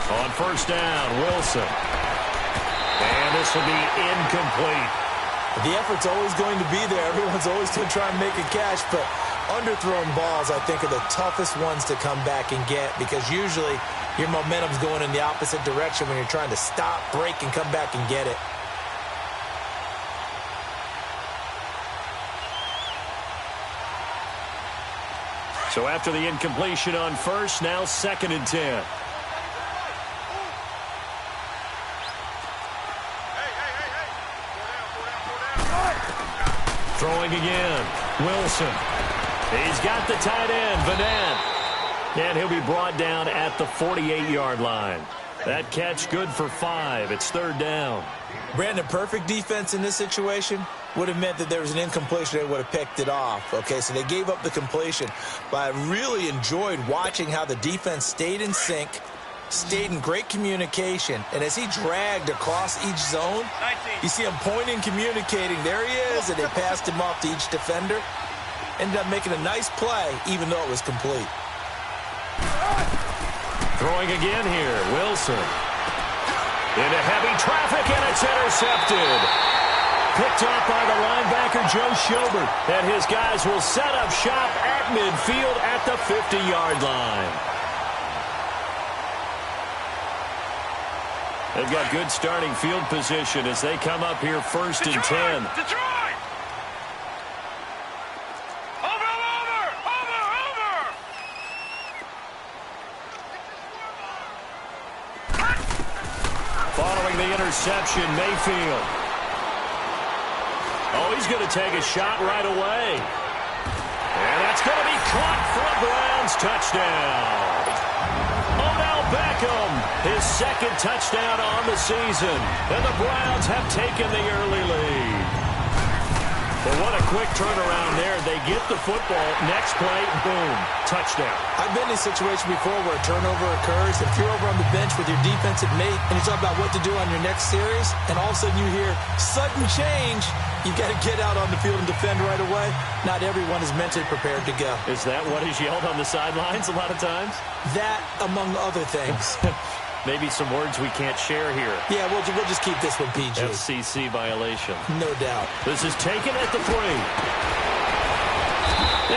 On first down, Wilson. And this will be incomplete. The effort's always going to be there. Everyone's always going to try and make a catch, but underthrown balls, I think, are the toughest ones to come back and get because usually your momentum's going in the opposite direction when you're trying to stop, break, and come back and get it. So after the incompletion on first, now 2nd and 10. Throwing again. Wilson. He's got the tight end, Vanette. And he'll be brought down at the 48-yard line. That catch good for 5. It's 3rd down. Brandon, perfect defense in this situation would have meant that there was an incompletion. They would have picked it off. Okay, so they gave up the completion. But I really enjoyed watching how the defense stayed in sync, stayed in great communication, and as he dragged across each zone, you see him pointing, communicating. There he is, and they passed him off to each defender. Ended up making a nice play, even though it was complete. Throwing again here, Wilson. Into heavy traffic, and it's intercepted. Picked off by the linebacker, Joe Schobert. And his guys will set up shop at midfield at the 50-yard line. They've got good starting field position as they come up here 1st and 10. Detroit! Following the interception, Mayfield. Oh, he's going to take a shot right away. And that's going to be caught for a Browns touchdown. Odell Beckham, his 2nd touchdown on the season. And the Browns have taken the early lead. But what a quick turnaround there. They get the football. Next play, boom, touchdown. I've been in a situation before where a turnover occurs. If you're over on the bench with your defensive mate and you talk about what to do on your next series, and all of a sudden you hear sudden change, you've got to get out on the field and defend right away. Not everyone is mentally prepared to go. Is that what is yelled on the sidelines a lot of times? That, among other things. Maybe some words we can't share here. Yeah, we'll just keep this one PG. FCC violation. No doubt. This is taken at the 3.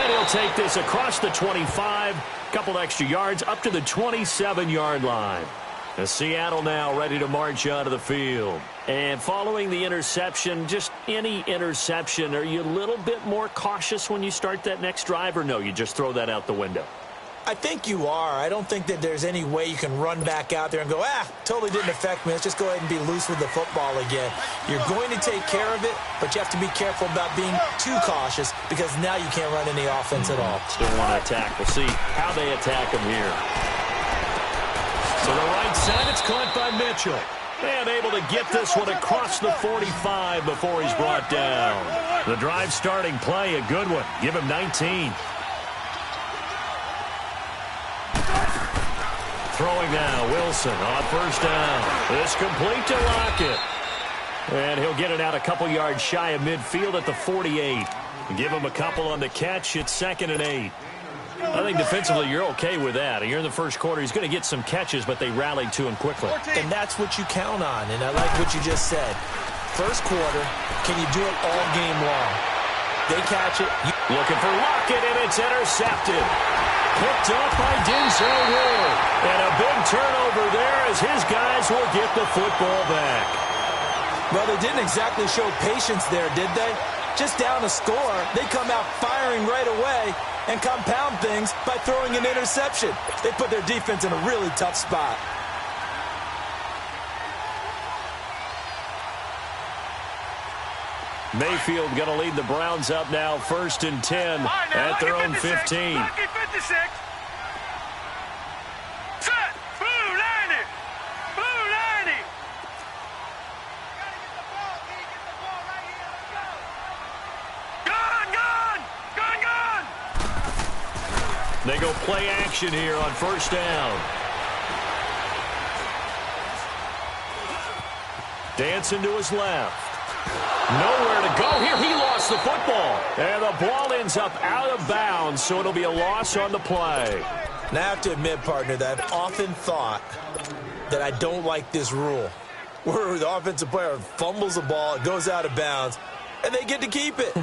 And he'll take this across the 25. Couple extra yards up to the 27-yard line. As Seattle now ready to march onto the field. And following the interception, just any interception, are you a little bit more cautious when you start that next drive, or no, you just throw that out the window? I think you are. I don't think that there's any way you can run back out there and go, totally didn't affect me. Let's just go ahead and be loose with the football again. You're going to take care of it, but you have to be careful about being too cautious because now you can't run any offense at all. Still want to attack. We'll see how they attack him here. To the right side, it's caught by Mitchell. And able to get this one across the 45 before he's brought down. The drive starting play, a good one. Give him 19. Throwing now, Wilson on first down. This complete to Lockett. And he'll get it out a couple yards shy of midfield at the 48. Give him a couple on the catch. It's 2nd and 8. I think defensively you're okay with that. You're in the first quarter. He's going to get some catches, but they rallied to him quickly. And that's what you count on, and I like what you just said. First quarter, can you do it all game long? They catch it. Looking for Lockett, and it's intercepted. Picked up by Denzel Ward. And a big turnover there as his guys will get the football back. Well, they didn't exactly show patience there, did they? Just down a score, they come out firing right away and compound things by throwing an interception. They put their defense in a really tough spot. Mayfield going to lead the Browns up now 1st and 10 at their own 15. Lucky 56. Set. Blue 90. Blue 90. Gun. They go play action here on first down. Dancing to his left. Nowhere to go here. He lost the football. And the ball ends up out of bounds, so it'll be a loss on the play. Now I have to admit, partner, that I've often thought that I don't like this rule, where the offensive player fumbles the ball, it goes out of bounds, and they get to keep it.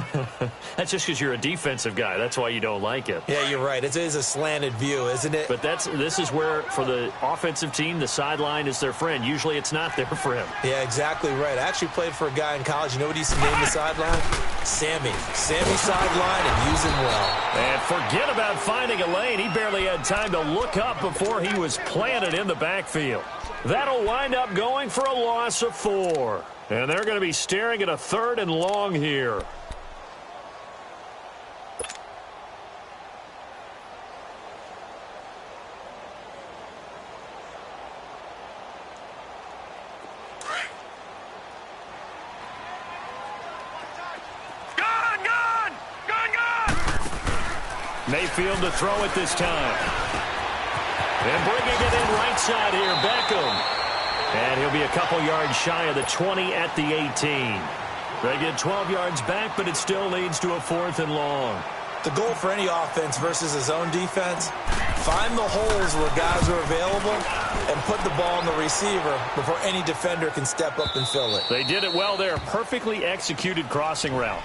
That's just because you're a defensive guy. That's why you don't like it. Yeah, you're right. It is a slanted view, isn't it? But this is where, for the offensive team, the sideline is their friend. Usually it's not there for him. Yeah, exactly right. I actually played for a guy in college. You know what he used to name the sideline? Sammy. Sammy sideline, and use him well. And forget about finding a lane. He barely had time to look up before he was planted in the backfield. That'll wind up going for a loss of 4. And they're going to be staring at a 3rd and long here. Mayfield to throw it this time. And bringing it in right side here, Beckham. And he'll be a couple yards shy of the 20 at the 18. They get 12 yards back, but it still leads to a 4th and long. The goal for any offense versus his own defense, find the holes where guys are available and put the ball on the receiver before any defender can step up and fill it. They did it well there. Perfectly executed crossing route.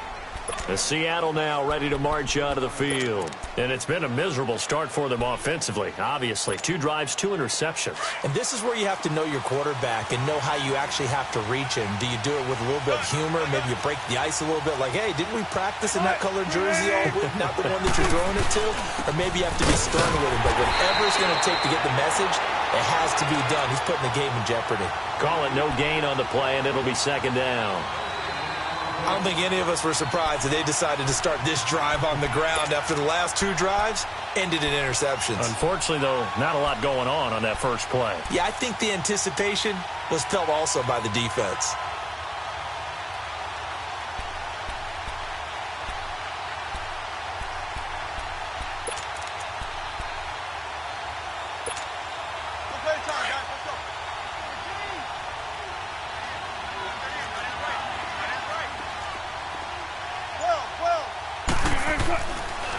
The Seattle now ready to march out of the field. And it's been a miserable start for them offensively, obviously. 2 drives, 2 interceptions. And this is where you have to know your quarterback and know how you actually have to reach him. Do you do it with a little bit of humor? Maybe you break the ice a little bit like, hey, didn't we practice in that colored jersey all week? Not the one that you're throwing it to? Or maybe you have to be stern with him. But whatever it's going to take to get the message, it has to be done. He's putting the game in jeopardy. Call it no gain on the play, and it'll be 2nd down. I don't think any of us were surprised that they decided to start this drive on the ground after the last 2 drives ended in interceptions. Unfortunately, though, not a lot going on that first play. Yeah, I think the anticipation was felt also by the defense.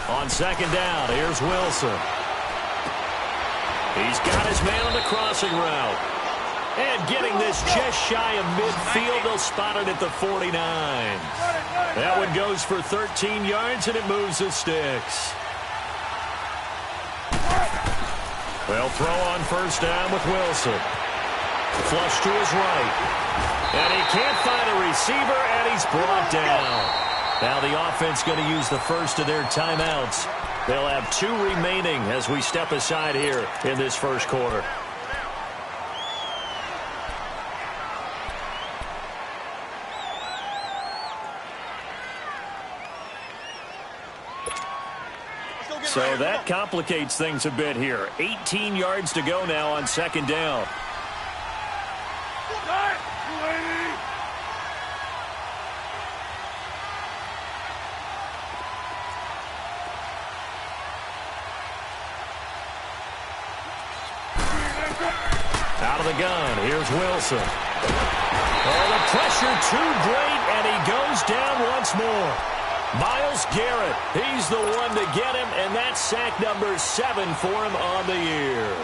On 2nd down, here's Wilson. He's got his man on the crossing route. And getting this just shy of midfield, they'll spot it at the 49. That one goes for 13 yards, and it moves the sticks. They'll throw on 1st down with Wilson. Flush to his right. And he can't find a receiver, and he's brought down. Now the offense going to use the first of their timeouts. They'll have 2 remaining as we step aside here in this first quarter. So that complicates things a bit here. 18 yards to go now on 2nd down. Out of the gun, here's Wilson. Oh, the pressure too great, and he goes down once more. Myles Garrett, he's the one to get him, and that's sack number 7 for him on the year.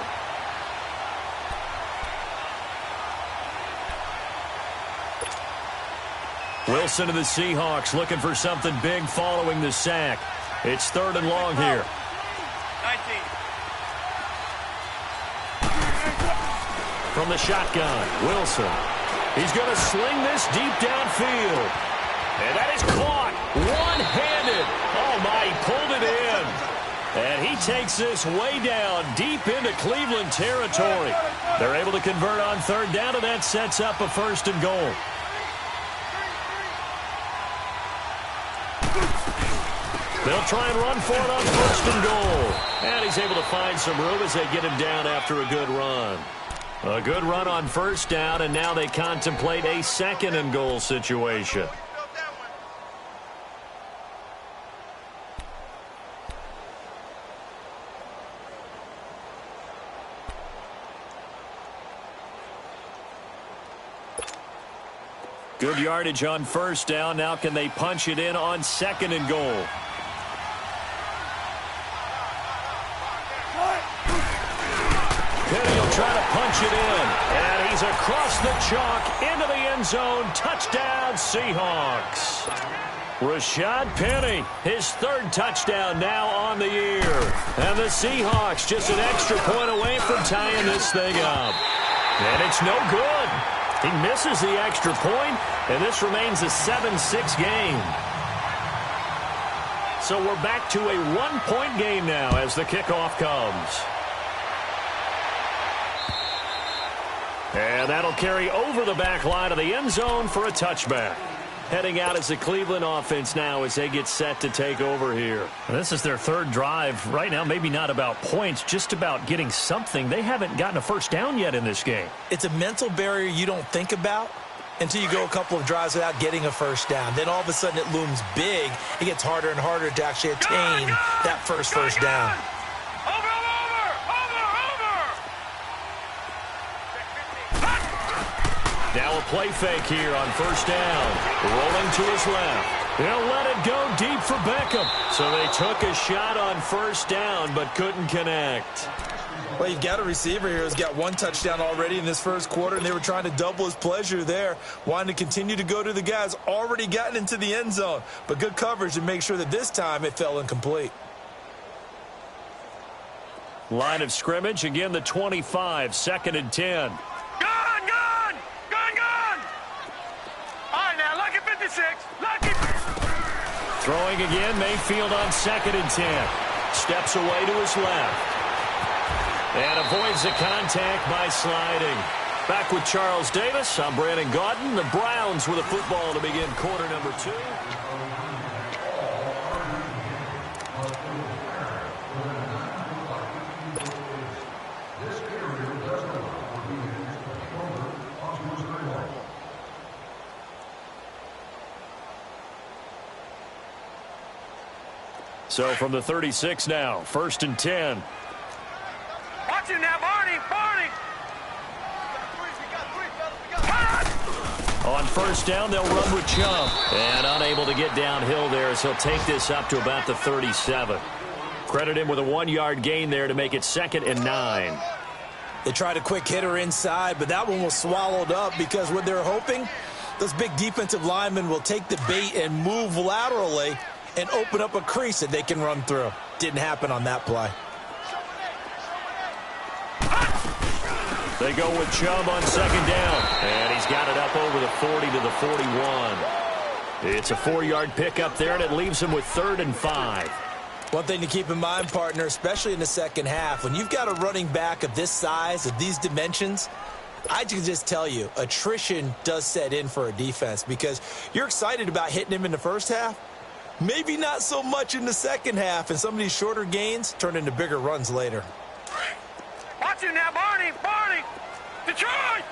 Wilson to the Seahawks looking for something big following the sack. It's 3rd and long here. 19. From the shotgun, Wilson. He's going to sling this deep downfield. And that is caught one-handed. Oh, my, he pulled it in. And he takes this way down deep into Cleveland territory. They're able to convert on 3rd down, and that sets up a 1st and goal. They'll try and run for it on 1st and goal. And he's able to find some room as they get him down after a good run. A good run on 1st down, and now they contemplate a 2nd and goal situation. Good yardage on 1st down. Now can they punch it in on 2nd and goal? Penny will trying to punch it in. And he's across the chalk into the end zone. Touchdown, Seahawks. Rashad Penny, his third touchdown now on the year. And the Seahawks just an extra point away from tying this thing up. And it's no good. He misses the extra point, and this remains a 7-6 game. So we're back to a one-point game now as the kickoff comes. And that'll carry over the back line of the end zone for a touchback. Heading out as the Cleveland offense now as they get set to take over here. This is their third drive. Right now, maybe not about points, just about getting something. They haven't gotten a first down yet in this game. It's a mental barrier you don't think about until you go a couple of drives without getting a first down. Then all of a sudden it looms big. It gets harder and harder to actually attain that first down. Now a play fake here on first down. Rolling to his left. They'll let it go deep for Beckham. So they took a shot on first down but couldn't connect. Well, you've got a receiver here who's got one touchdown already in this first quarter, and they were trying to double his pleasure there, wanting to continue to go to the guys already gotten into the end zone. But good coverage to make sure that this time it fell incomplete. Line of scrimmage, again the 25, 2nd and 10. Throwing again, Mayfield on 2nd and 10. Steps away to his left. And avoids the contact by sliding. Back with Charles Davis, I'm Brandon Gaudin. The Browns with a football to begin quarter number 2. So from the 36 now, 1st and 10. Watch him now, Barney. On first down, they'll run with Chubb. And unable to get downhill there as he'll take this up to about the 37. Credit him with a 1-yard gain there to make it 2nd and 9. They tried a quick hitter inside, but that one was swallowed up because what they're hoping, those big defensive linemen will take the bait and move laterally and open up a crease that they can run through. Didn't happen on that play. They go with Chubb on 2nd down. And he's got it up over the 40 to the 41. It's a 4-yard pickup there, and it leaves him with 3rd and 5. One thing to keep in mind, partner, especially in the second half, when you've got a running back of this size, of these dimensions, I can just tell you, attrition does set in for a defense because you're excited about hitting him in the first half. Maybe not so much in the second half, and some of these shorter gains turn into bigger runs later. Watch him now, Barney. Detroit.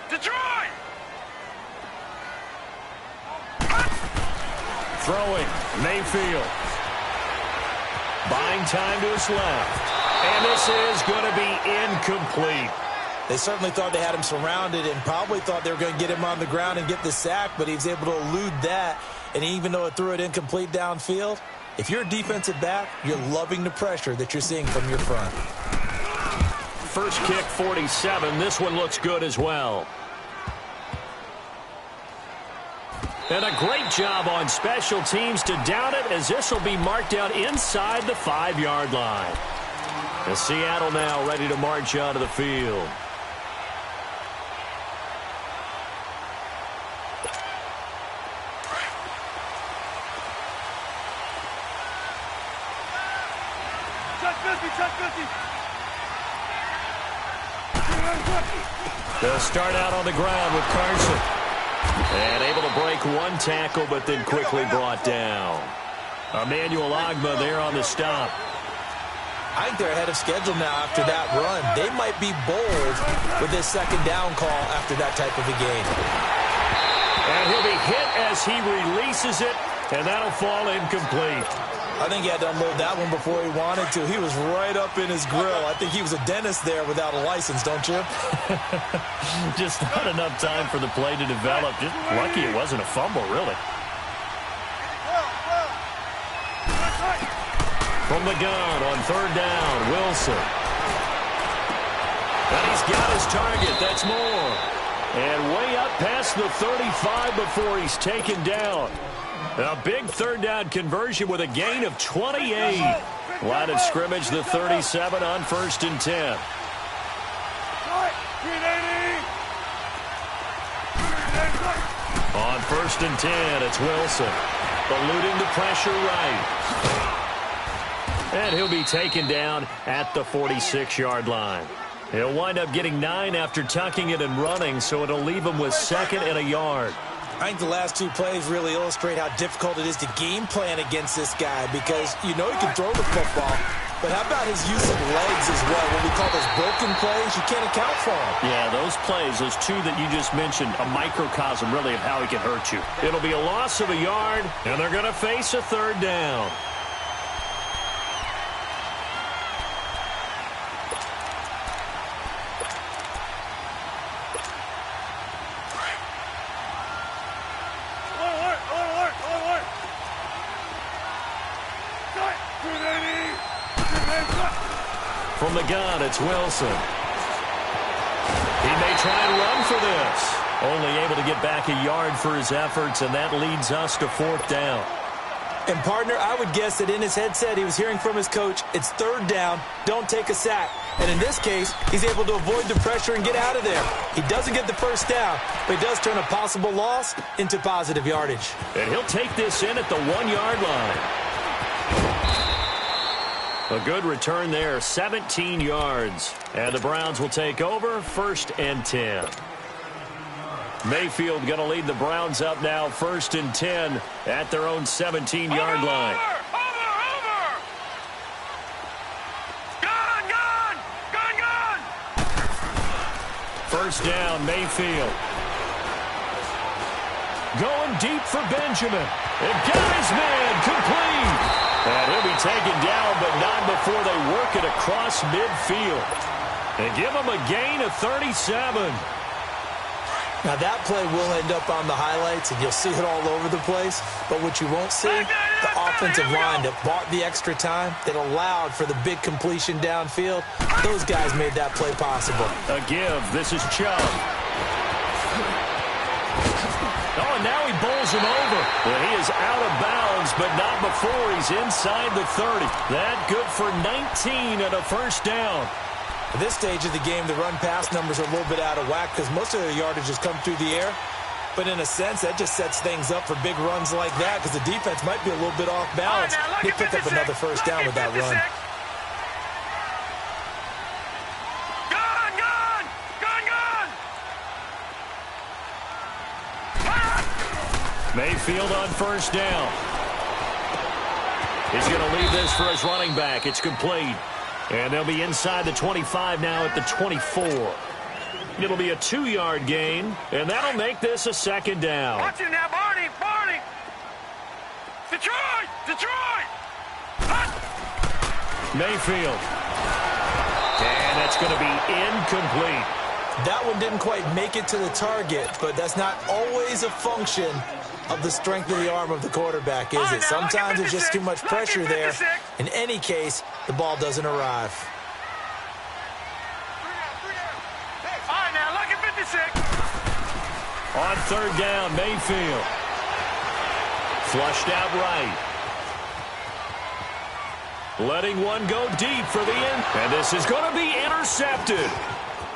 Throwing, Mayfield. Buying time to his left. And this is going to be incomplete. They certainly thought they had him surrounded and probably thought they were going to get him on the ground and get the sack, but he was able to elude that. And even though it threw it incomplete downfield, if you're a defensive back, you're loving the pressure that you're seeing from your front. First kick, 47. This one looks good as well. And a great job on special teams to down it, as this will be marked out inside the 5-yard line. And Seattle now ready to march onto the field. They'll start out on the ground with Carson. And able to break one tackle, but then quickly brought down. Emmanuel Ogbah there on the stop. I think they're ahead of schedule now after that run. They might be bold with this 2nd down call after that type of a game. And he'll be hit as he releases it, and that'll fall incomplete. I think he had to unload that one before he wanted to. He was right up in his grill. I think he was a dentist there without a license, don't you? Just not enough time for the play to develop. Just lucky it wasn't a fumble, really. From the gun on 3rd down, Wilson. And he's He's got his target. That's more. And way up past the 35 before he's taken down. A big third down conversion with a gain of 28. Line of scrimmage, the 37 on 1st and 10. On 1st and 10, it's Wilson. Eluding the pressure right. And he'll be taken down at the 46-yard line. He'll wind up getting 9 after tucking it and running, so it'll leave him with 2nd and a yard. I think the last 2 plays really illustrate how difficult it is to game plan against this guy because you know he can throw the football, but how about his use of legs as well? What we call those broken plays, you can't account for them. Yeah, those plays, those 2 that you just mentioned, a microcosm really of how he can hurt you. It'll be a loss of a yard, and they're going to face a 3rd down. From the gun, it's Wilson. He may try and run for this. Only able to get back a yard for his efforts, and that leads us to 4th down. And, partner, I would guess that in his headset he was hearing from his coach, it's 3rd down, don't take a sack. And in this case, he's able to avoid the pressure and get out of there. He doesn't get the 1st down, but he does turn a possible loss into positive yardage. And he'll take this in at the 1-yard line. A good return there, 17 yards. And the Browns will take over, 1st and 10. Mayfield going to lead the Browns up now, 1st and 10 at their own 17-yard line. Over! Gun! 1st down, Mayfield. Going deep for Benjamin. And got his man complete. And he'll be taken down, but not before they work it across midfield. They give him a gain of 37. Now, that play will end up on the highlights, and you'll see it all over the place. But what you won't see, the offensive line that bought the extra time, that allowed for the big completion downfield, those guys made that play possible. A give. This is Chubb. Oh, and now he bowls him over. Well, he is out of bounds, but not before he's inside the 30. That good for 19 and a 1st down. At this stage of the game, the run-pass numbers are a little bit out of whack because most of their yardage has come through the air. But in a sense, that just sets things up for big runs like that because the defense might be a little bit off balance. They pick up another 1st down with that run. Mayfield on 1st down. He's going to leave this for his running back. It's complete. And they'll be inside the 25 now at the 24. It'll be a 2-yard gain, and that'll make this a 2nd down. Watch it now, Barney! Detroit! Mayfield. And that's going to be incomplete. That one didn't quite make it to the target, but that's not always a function of the strength of the arm of the quarterback, is it? Sometimes there's just too much pressure there. In any case, the ball doesn't arrive. All right, now, look at 56. On 3rd down, Mayfield. Flushed out right. Letting one go deep for the end. And this is going to be intercepted.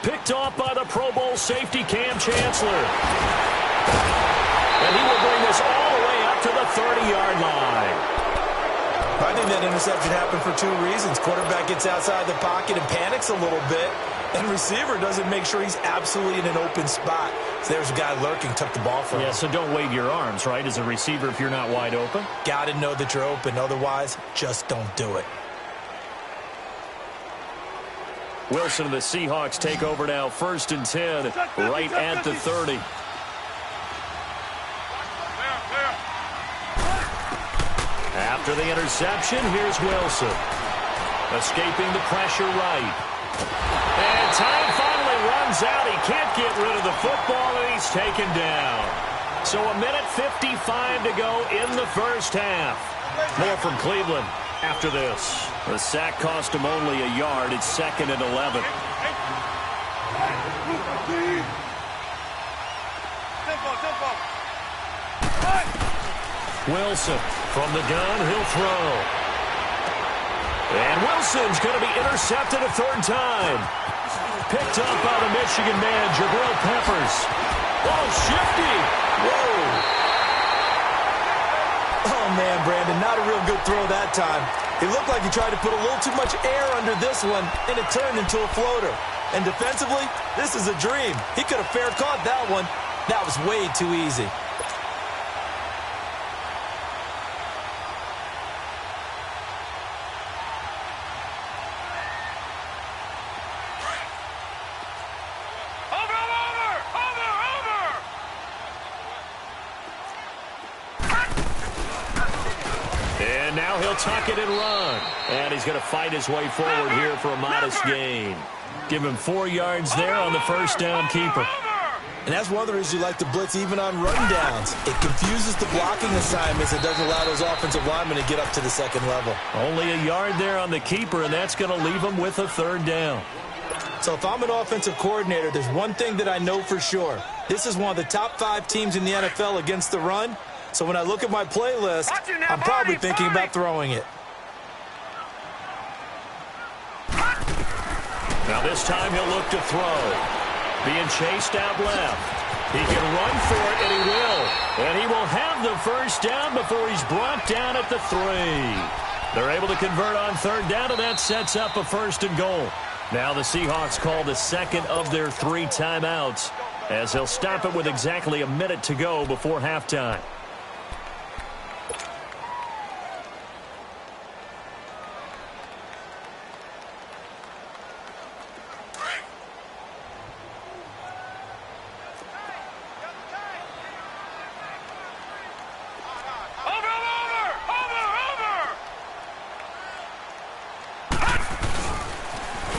Picked off by the Pro Bowl safety Cam Chancellor. And he will bring this all the way up to the 30-yard line. I think that interception happened for 2 reasons. Quarterback gets outside the pocket and panics a little bit, and receiver doesn't make sure he's absolutely in an open spot. So there's a guy lurking, took the ball from him. Yeah, so don't wave your arms, right, as a receiver if you're not wide open. Got to know that you're open. Otherwise, just don't do it. Wilson and the Seahawks take over now, 1st and 10, right at the 30. After the interception, here's Wilson. Escaping the pressure right. And time finally runs out. He can't get rid of the football, and he's taken down. So a minute 55 to go in the 1st half. More from Cleveland after this. The sack cost him only a yard. It's 2nd and 11. Tempo. Wilson from the gun, he'll throw. And Wilson's going to be intercepted a third time. Picked up by the Michigan man, Jabril Peppers. Oh, shifty. Whoa. Oh, man, Brandon, not a real good throw that time. It looked like he tried to put a little too much air under this one, and it turned into a floater. And defensively, this is a dream. He could have fair caught that one. That was way too easy. And now he'll tuck it and run. And he's going to fight his way forward here for a modest gain. Give him 4 yards there on the first down keeper. And that's one of the reasons you like to blitz even on run downs. It confuses the blocking assignments. It doesn't allow those offensive linemen to get up to the second level. Only a yard there on the keeper, and that's going to leave him with a third down. So if I'm an offensive coordinator, there's one thing that I know for sure. This is one of the top 5 teams in the NFL against the run. So when I look at my playlist, I'm probably thinking about throwing it. Now this time he'll look to throw. Being chased out left. He can run for it, and he will. And he will have the first down before he's brought down at the 3. They're able to convert on third down, and that sets up a first and goal. Now the Seahawks call the second of their 3 timeouts as they'll stop it with exactly a minute to go before halftime.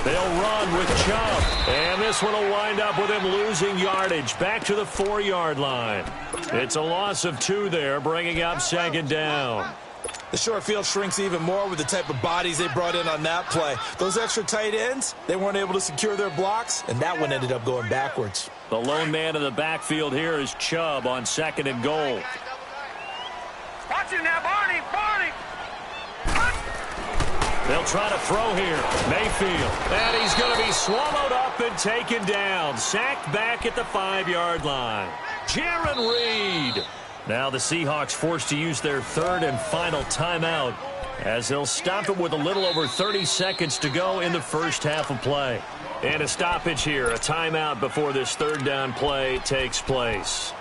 They'll run with Chubb, and this one will wind up with him losing yardage back to the 4-yard line. It's a loss of 2 there, bringing up second down. The short field shrinks even more with the type of bodies they brought in on that play. Those extra tight ends, they weren't able to secure their blocks, and that one ended up going backwards. The lone man in the backfield here is Chubb on second and goal. Watch it now, Barney. They'll try to throw here. Mayfield. And he's going to be swallowed up and taken down. Sacked back at the 5-yard line. Jaron Reed. Now the Seahawks forced to use their third and final timeout as they'll stop it with a little over 30 seconds to go in the first half of play. And a stoppage here, a timeout before this third down play takes place.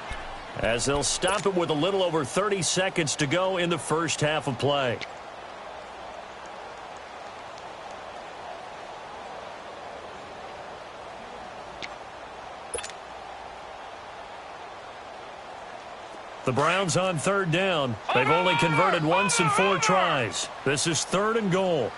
As they'll stop it with a little over 30 seconds to go in the first half of play. The Browns on third down. They've only converted once in 4 tries. This is third and goal.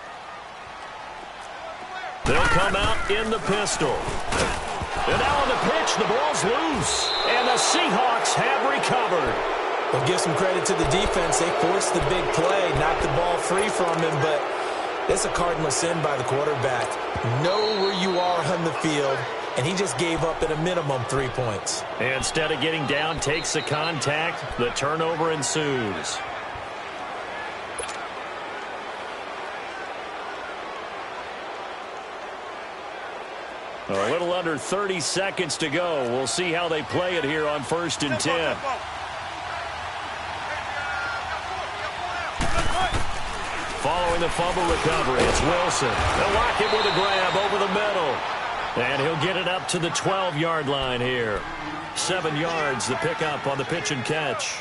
They'll come out in the pistol. And now on the pitch, the ball's loose. And the Seahawks have recovered. We'll give some credit to the defense. They forced the big play, knocked the ball free from him, but it's a cardinal sin by the quarterback. Know where you are on the field. And he just gave up at a minimum 3 points. Instead of getting down, takes the contact. The turnover ensues. A little under 30 seconds to go. We'll see how they play it here on 1st and 10. Following the fumble recovery, it's Wilson. They'll lock it with a grab over the middle. And he'll get it up to the 12-yard line here. 7 yards, the pickup on the pitch and catch.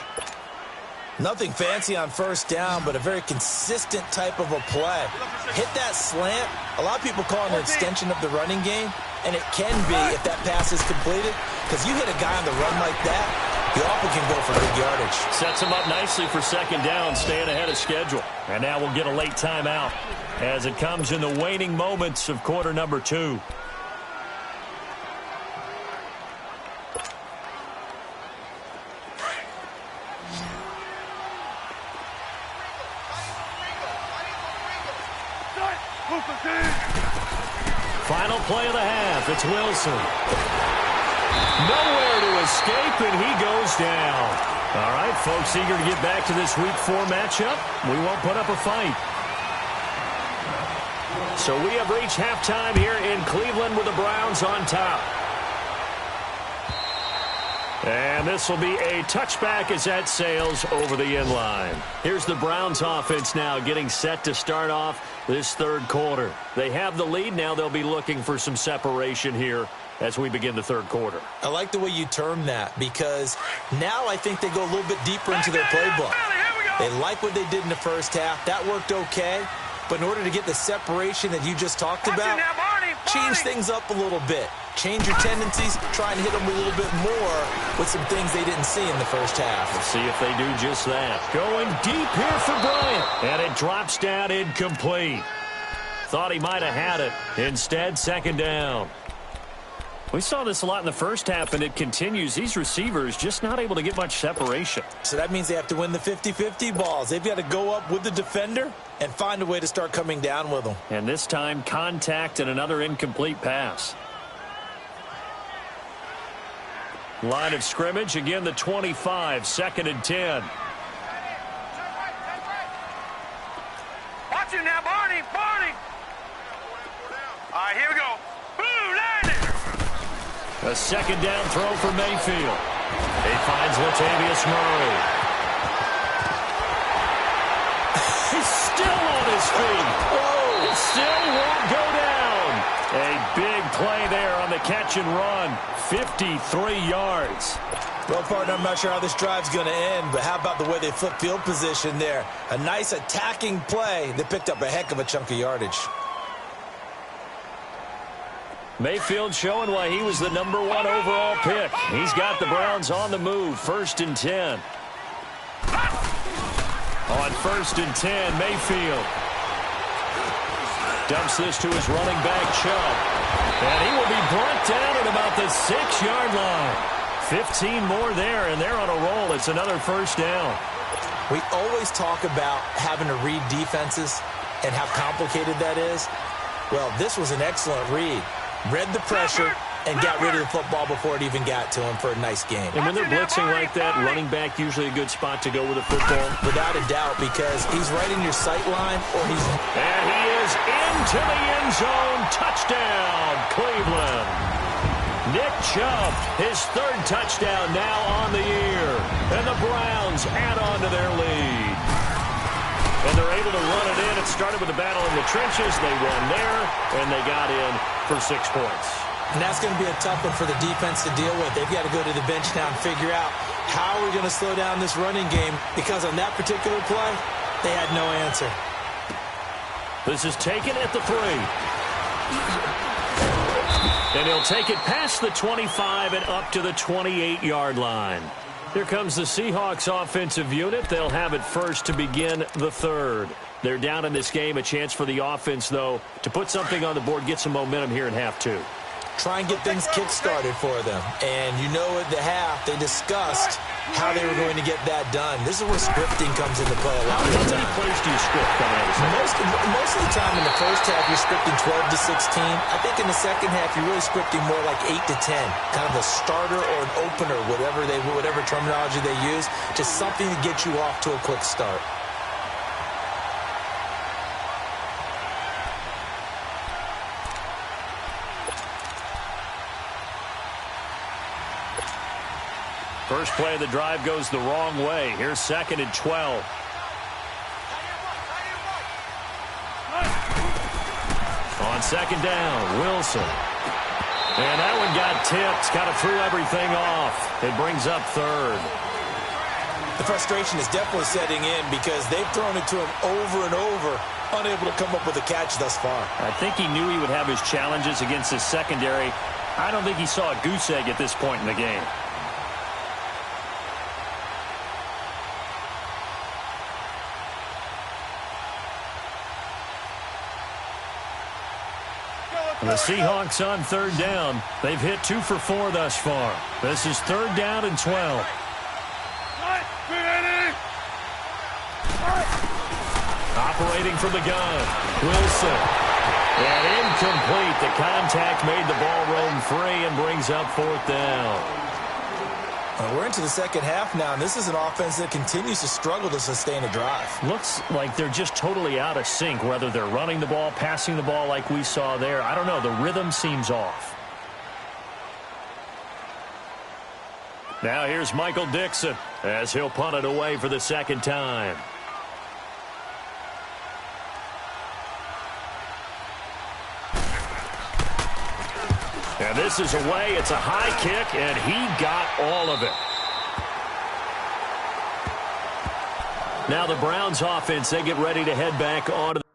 Nothing fancy on first down, but a very consistent type of a play. Hit that slant. A lot of people call it an extension of the running game, and it can be if that pass is completed, because you hit a guy on the run like that, he often can go for big yardage. Sets him up nicely for second down, staying ahead of schedule. And now we'll get a late timeout as it comes in the waning moments of quarter number 2. Final play of the half. It's Wilson. Nowhere to escape, and he goes down. All right, folks, eager to get back to this Week 4 matchup. We won't put up a fight. So we have reached halftime here in Cleveland with the Browns on top. And this will be a touchback as that sails over the end line. Here's the Browns offense now getting set to start off this third quarter. They have the lead. Now they'll be looking for some separation here as we begin the third quarter. I like the way you term that, because now I think they go a little bit deeper into their playbook. They like what they did in the first half. That worked okay. But in order to get the separation that you just talked about, change things up a little bit. Change your tendencies, try and hit them a little bit more with some things they didn't see in the first half. We'll see if they do just that. Going deep here for Bryant. And it drops down incomplete. Thought he might have had it. Instead, second down. We saw this a lot in the first half, and it continues. These receivers just not able to get much separation. So that means they have to win the 50-50 balls. They've got to go up with the defender and find a way to start coming down with them. And this time, contact and another incomplete pass. Line of scrimmage, again the 25, second and 10. Watch it now, Barney, Barney. All right, here we go. Boom, landed. A second down throw for Mayfield. He finds Latavius Murray. He's still on his feet. Whoa. Still won't go down. A big play there on the catch and run. 53 yards. Well, partner, I'm not sure how this drive's going to end, but how about the way they flip field position there? A nice attacking play that picked up a heck of a chunk of yardage. Mayfield showing why he was the #1 overall pick. He's got the Browns on the move. First and 10. On first and 10, Mayfield dumps this to his running back, Chubb. And he will be brought down at about the 6-yard line. 15 more there, and they're on a roll. It's another first down. We always talk about having to read defenses and how complicated that is. Well, this was an excellent read. Read the pressure and got rid of the football before it even got to him for a nice game. And when they're blitzing like that, running back usually a good spot to go with the football. Without a doubt, because he's right in your sight line, or he's... And he is into the end zone. Touchdown, Cleveland. Nick Chubb, his third touchdown now on the year. And the Browns add on to their lead. And they're able to run it in. It started with a battle in the trenches. They won there, and they got in for 6 points. And that's going to be a tough one for the defense to deal with. They've got to go to the bench now and figure out how we're going to slow down this running game, because on that particular play, they had no answer. This is taken at the 3. And he'll take it past the 25 and up to the 28-yard line. Here comes the Seahawks offensive unit. They'll have it first to begin the third. They're down in this game. A chance for the offense, though, to put something on the board, get some momentum here in half 2. Try and get things kick-started for them. And you know at the half, they discussed how they were going to get that done. This is where scripting comes into play a lot of the time. How many plays do you script coming out of the Most of the time in the first half, you're scripting 12 to 16. I think in the second half, you're really scripting more like 8 to 10. Kind of a starter or an opener, whatever terminology they use. Just something to get you off to a quick start. First play of the drive goes the wrong way. Here's second and 12. On second down, Wilson. And that one got tipped. Kind of threw everything off. It brings up third. The frustration is definitely setting in because they've thrown it to him over and over, unable to come up with a catch thus far. I think he knew he would have his challenges against his secondary. I don't think he saw a goose egg at this point in the game. The Seahawks on third down. They've hit 2 for 4 thus far. This is third down and 12. Operating from the gun, Wilson. And incomplete. The contact made the ball roam free and brings up 4th down. We're into the second half now, and this is an offense that continues to struggle to sustain a drive. Looks like they're just totally out of sync, whether they're running the ball, passing the ball like we saw there. I don't know. The rhythm seems off. Now here's Michael Dixon as he'll punt it away for the second time. And this is away. It's a high kick, and he got all of it. Now the Browns offense, they get ready to head back onto the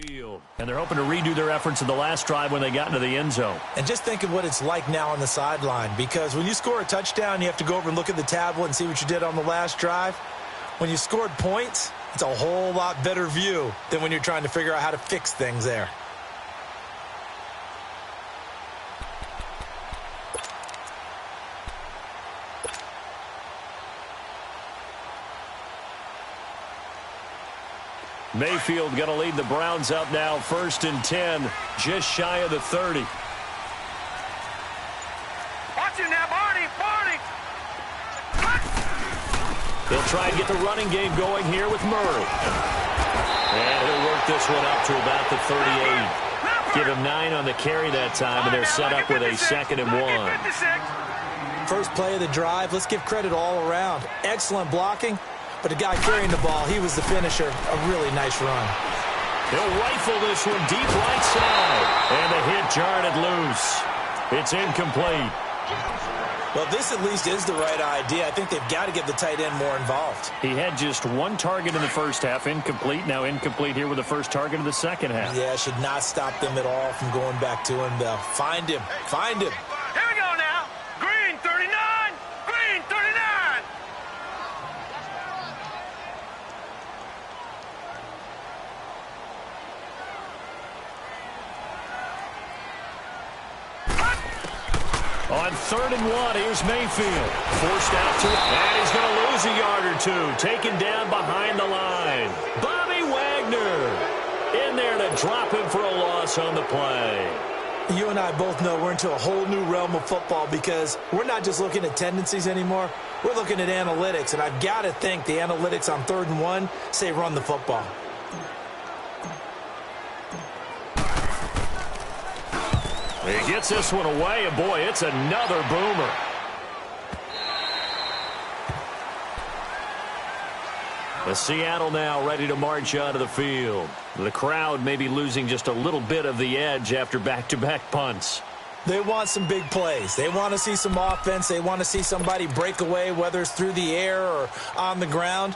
field. And they're hoping to redo their efforts in the last drive when they got into the end zone. And just think of what it's like now on the sideline, because when you score a touchdown, you have to go over and look at the tablet and see what you did on the last drive. When you scored points, it's a whole lot better view than when you're trying to figure out how to fix things there. Mayfield going to lead the Browns up now, 1st and 10, just shy of the 30. Watch it now, Barney! They'll try and get the running game going here with Murray. And he'll work this one up to about the 38. Give him 9 on the carry that time, and they're set up with a 2nd and 1. First play of the drive, let's give credit all around. Excellent blocking. But the guy carrying the ball, he was the finisher. A really nice run. They'll rifle this one deep right side. And the hit jarred it loose. It's incomplete. Well, this at least is the right idea. I think they've got to get the tight end more involved. He had just 1 target in the first half. Incomplete. Now incomplete here with the first target of the second half. Yeah, should not stop them at all from going back to him, though. Find him. Find him. Here we go now. Green 39. Green 39. On 3rd and 1, here's Mayfield. Forced out to it, and he's going to lose a yard or two. Taken down behind the line. Bobby Wagner in there to drop him for a loss on the play. You and I both know we're into a whole new realm of football because we're not just looking at tendencies anymore. We're looking at analytics, and I've got to think the analytics on 3rd and 1 say run the football. He gets this one away, and boy, it's another boomer. The Seattle now ready to march onto the field. The crowd may be losing just a little bit of the edge after back-to-back punts. They want some big plays. They want to see some offense. They want to see somebody break away, whether it's through the air or on the ground.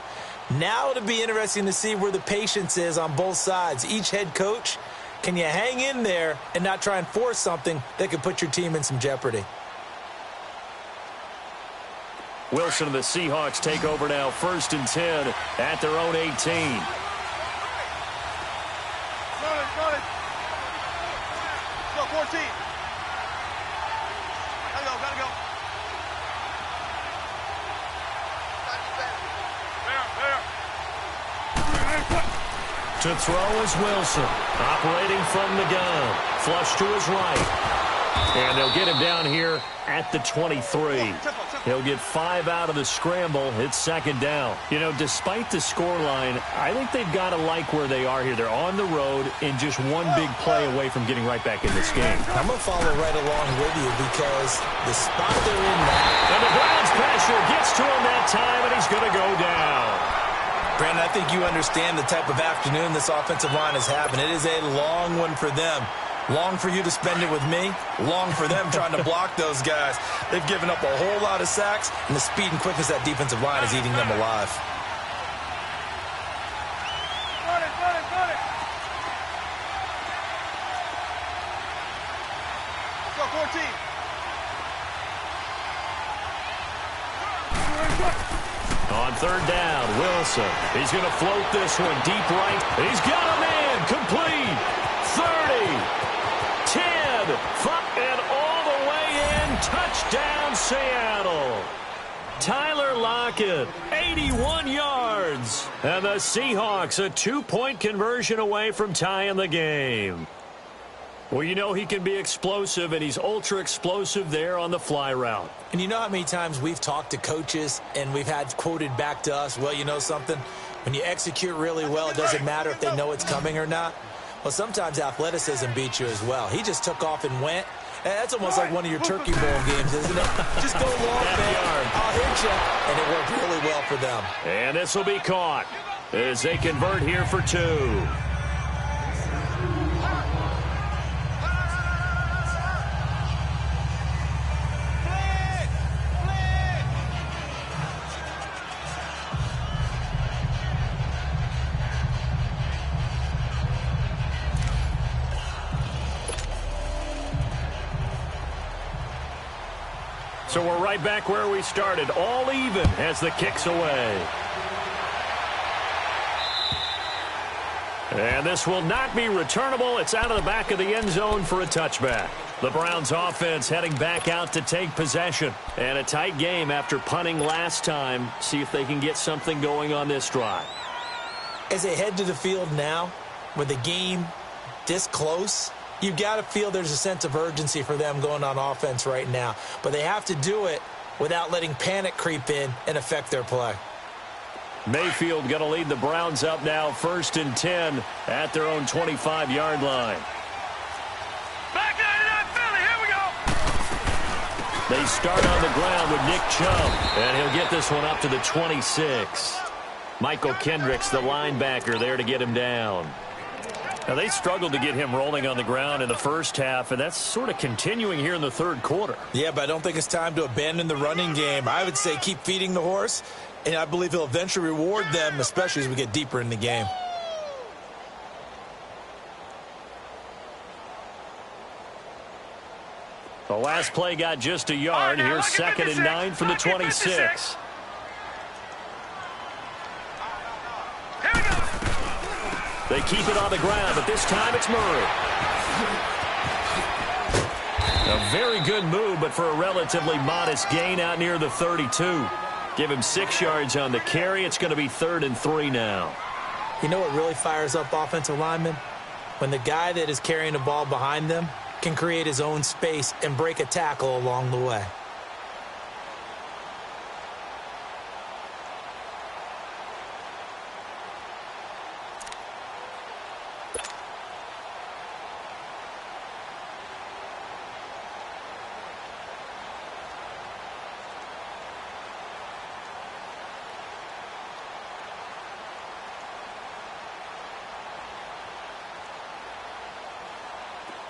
Now it'll be interesting to see where the patience is on both sides. Each head coach, can you hang in there and not try and force something that could put your team in some jeopardy? Wilson and the Seahawks take over now, 1st and 10 at their own 18. Got it. Go, 14. Gotta go. To throw is Wilson, operating from the gun. Flush to his right. And they'll get him down here at the 23. He'll get 5 out of the scramble. It's second down. You know, despite the scoreline, I think they've got to like where they are here. They're on the road and just one big play away from getting right back in this game. I'm going to follow right along with you because the spot they're in now. And the Browns pressure gets to him that time, and he's going to go down. Brandon, I think you understand the type of afternoon this offensive line is having. It is a long one for them. Long for you to spend it with me. Long for them trying to block those guys. They've given up a whole lot of sacks, and the speed and quickness of that defensive line is eating them alive. Got it, got it, got it. Let's go, 14. On third down, Wilson. He's going to float this one deep right. He's got a man. Complete. 30. 10. 5. And all the way in. Touchdown, Seattle. Tyler Lockett, 81 yards. And the Seahawks a 2-point conversion away from tying the game. Well, you know he can be explosive, and he's ultra-explosive there on the fly route. And you know how many times we've talked to coaches and we've had quoted back to us, well, you know something? When you execute really well, it doesn't matter if they know it's coming or not. Well, sometimes athleticism beats you as well. He just took off and went. That's almost like one of your Turkey Bowl games, isn't it? Just go long, man. I'll hit you. And it worked really well for them. And this will be caught as they convert here for 2. So we're right back where we started, all even as the kick's away. And this will not be returnable. It's out of the back of the end zone for a touchback. The Browns offense heading back out to take possession. And a tight game after punting last time. See if they can get something going on this drive. As they head to the field now, with the game this close, you've got to feel there's a sense of urgency for them going on offense right now. But they have to do it without letting panic creep in and affect their play. Mayfield going to lead the Browns up now, 1st and 10 at their own 25-yard line. Back 99 Philly, here we go. They start on the ground with Nick Chubb, and he'll get this one up to the 26. Michael Kendricks, the linebacker, there to get him down. Now, they struggled to get him rolling on the ground in the first half, and that's sort of continuing here in the third quarter. Yeah, but I don't think it's time to abandon the running game. I would say keep feeding the horse, and I believe he'll eventually reward them, especially as we get deeper in the game. The last play got just a yard. Here's 2nd and 9 from the 26. They keep it on the ground, but this time it's Murray. A very good move, but for a relatively modest gain out near the 32. Give him 6 yards on the carry. It's going to be 3rd and 3 now. You know what really fires up offensive linemen? When the guy that is carrying the ball behind them can create his own space and break a tackle along the way.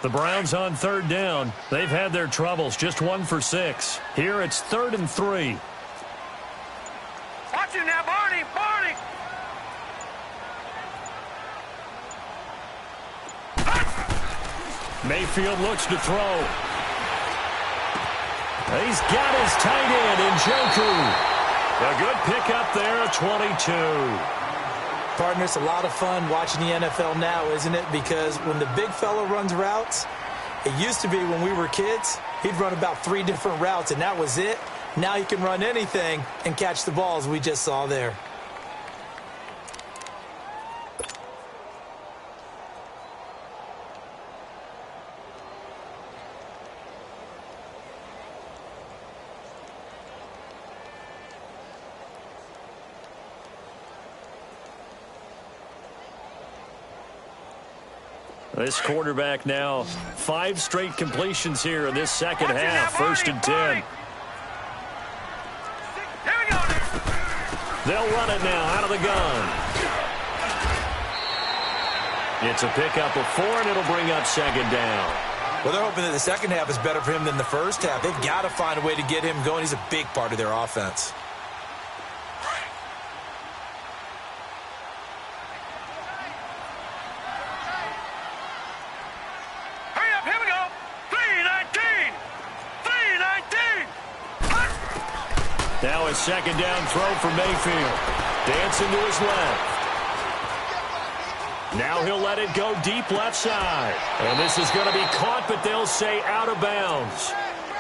The Browns on 3rd down. They've had their troubles. Just 1 for 6. Here it's 3rd and 3. Watch him now, Barney, Barney. Mayfield looks to throw. He's got his tight end in Njoku. A good pickup there at 22. Partner, it's a lot of fun watching the NFL now, isn't it? Because when the big fella runs routes, it used to be when we were kids, he'd run about 3 different routes, and that was it. Now he can run anything and catch the balls we just saw there. This quarterback now 5 straight completions here in this second half. First and 10. They'll run it now out of the gun. It's a pickup of 4, and it'll bring up second down. Well, they're hoping that the second half is better for him than the first half. They've got to find a way to get him going. He's a big part of their offense. Hurry up, here we go. 319. 319. Now a second down throw for Mayfield. Dancing to his left. Now he'll let it go deep left side. And this is going to be caught, but they'll say out of bounds.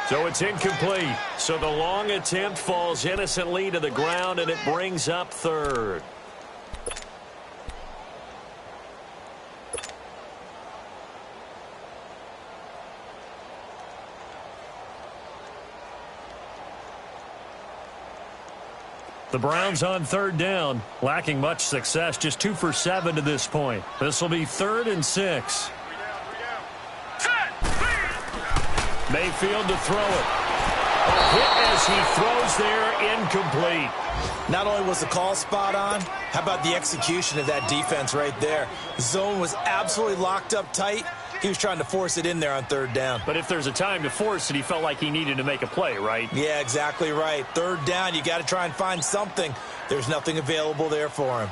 So it's incomplete. So the long attempt falls innocently to the ground, and it brings up third. The Browns on third down, lacking much success, just 2 for 7 to this point. This will be 3rd and 6. Mayfield to throw it. A hit as he throws there, incomplete. Not only was the call spot on, how about the execution of that defense right there? The zone was absolutely locked up tight. He was trying to force it in there on third down. But if there's a time to force it, he felt like he needed to make a play, right? Yeah, exactly right. Third down, you got to try and find something. There's nothing available there for him.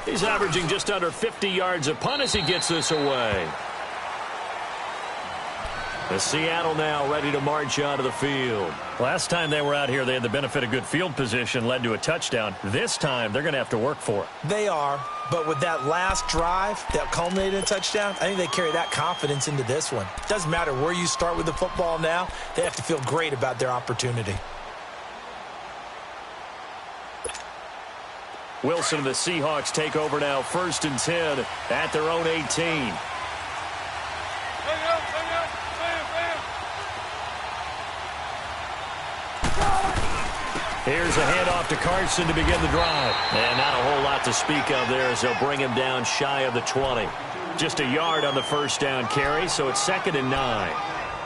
He's averaging just under 50 yards a punt as he gets this away. The Seattle now ready to march out of the field. Last time they were out here, they had the benefit of good field position, led to a touchdown. This time, they're going to have to work for it. They are, but with that last drive that culminated in a touchdown, I think they carry that confidence into this one. Doesn't matter where you start with the football now, they have to feel great about their opportunity. Wilson and the Seahawks take over now, 1st and 10 at their own 18. Here's a handoff to Carson to begin the drive. And not a whole lot to speak of there as they'll bring him down shy of the 20. Just a yard on the first down carry, so it's 2nd and 9.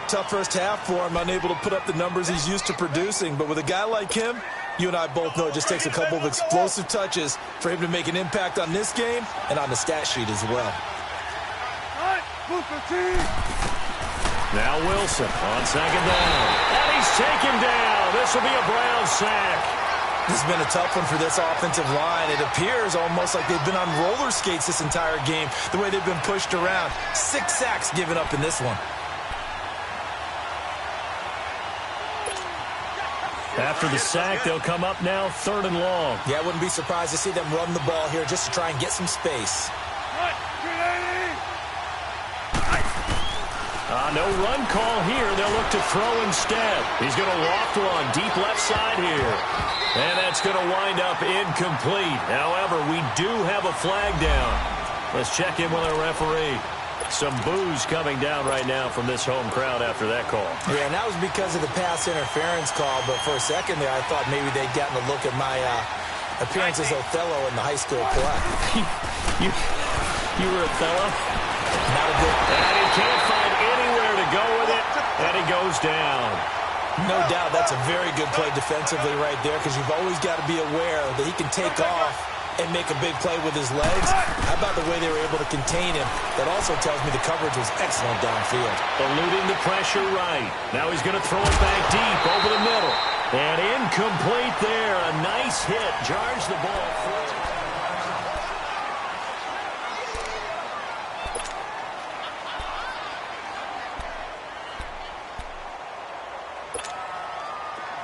Tough first half for him, unable to put up the numbers he's used to producing. But with a guy like him, you and I both know it just takes a couple of explosive touches for him to make an impact on this game and on the stat sheet as well. Now Wilson on 2nd down. And he's taken down. This will be a Brown sack. This has been a tough one for this offensive line. It appears almost like they've been on roller skates this entire game, the way they've been pushed around. 6 sacks given up in this one. After the sack, they'll come up now 3rd and long. Yeah, I wouldn't be surprised to see them run the ball here just to try and get some space. No run call here. They'll look to throw instead. He's going to loft one deep left side here. And that's going to wind up incomplete. However, we do have a flag down. Let's check in with our referee. Some boos coming down right now from this home crowd after that call. Yeah, and that was because of the pass interference call. But for a second there, I thought maybe they'd gotten a look at my appearance as Othello in the high school play. You were Othello? Not a good... And he can't find anywhere to go with it, and he goes down. No doubt that's a very good play defensively right there, because you've always got to be aware that he can take off and make a big play with his legs. How about the way they were able to contain him? That also tells me the coverage was excellent downfield. Eluding the pressure right. Now he's going to throw it back deep over the middle. And incomplete there. A nice hit. Jars the ball through.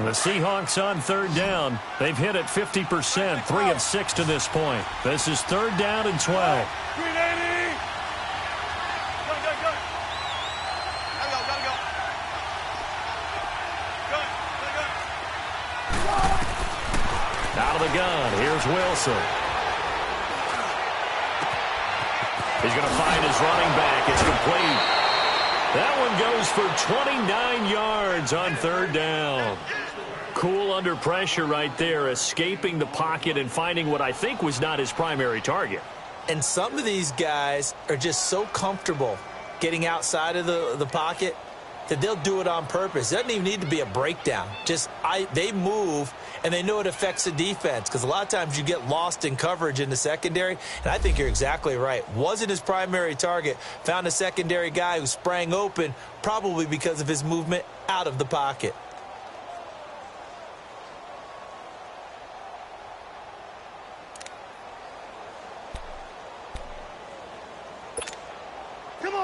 The Seahawks on 3rd down. They've hit it 50%, 3 of 6 to this point. This is 3rd down and 12. Out of the gun, here's Wilson. He's going to find his running back. It's complete. That one goes for 29 yards on 3rd down. Cool under pressure right there, escaping the pocket and finding what I think was not his primary target. And some of these guys are just so comfortable getting outside of the pocket that they'll do it on purpose. It doesn't even need to be a breakdown. They move, and they know it affects the defense, because a lot of times you get lost in coverage in the secondary, and I think you're exactly right. Wasn't his primary target. Found a secondary guy who sprang open, probably because of his movement out of the pocket.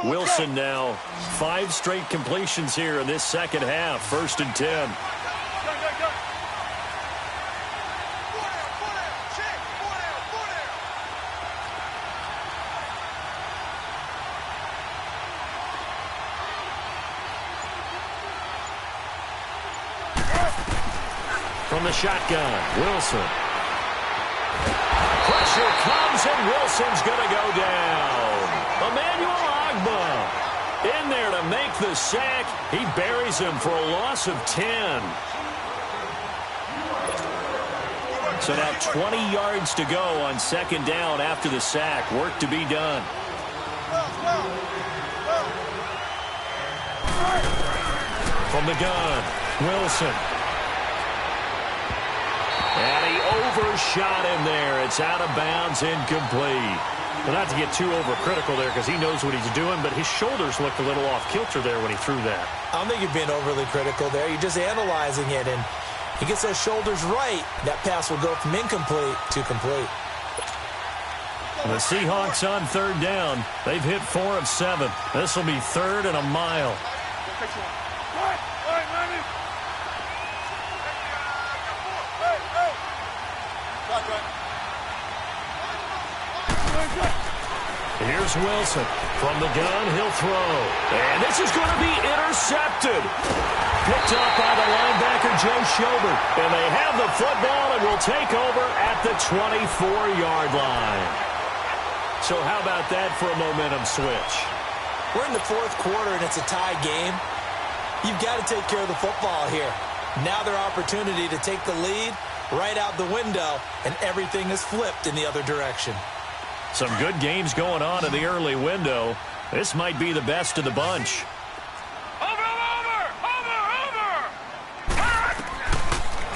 Wilson now, 5 straight completions here in this second half. 1st and 10. From the shotgun, Wilson. Pressure comes, and Wilson's going to go down. Emmanuel Agba in there to make the sack. He buries him for a loss of 10. So now 20 yards to go on 2nd down after the sack. Work to be done. From the gun, Wilson. And he overshot him there. It's out of bounds, incomplete. Well, not to get too overcritical there, because he knows what he's doing, but his shoulders looked a little off kilter there when he threw that. I don't think you're being overly critical there. You're just analyzing it, and he gets those shoulders right. That pass will go from incomplete to complete. The Seahawks on 3rd down. They've hit 4 of 7. This will be 3rd and a mile. Here's Wilson. From the gun, he'll throw. And this is going to be intercepted. Picked up by the linebacker, Joe Schobert. And they have the football and will take over at the 24-yard line. So how about that for a momentum switch? We're in the 4th quarter, and it's a tie game. You've got to take care of the football here. Now their opportunity to take the lead right out the window, and everything is flipped in the other direction. Some good games going on in the early window. This might be the best of the bunch.